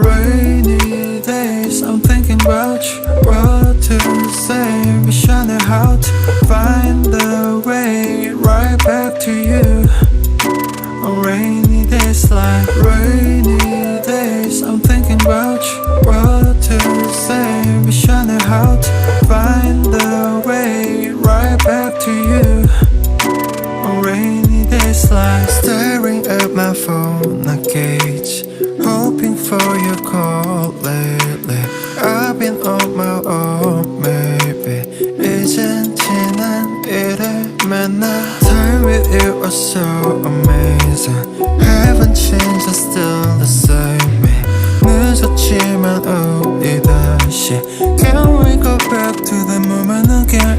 Rainy days, I'm thinking about you. What to say, wish I knew how to find the way right back to you. On rainy days like rainy days, I'm thinking about you. What to say, wish I knew how to find the way right back to you. On rainy days like staring at my phone, I gauge, hoping for your call lately. I've been on my own, maybe 이젠 지난 일을 만나. Time with you was so amazing. Haven't changed, I'm still the same me. 늦었지만 우리 다시 Can we go back to the moment again?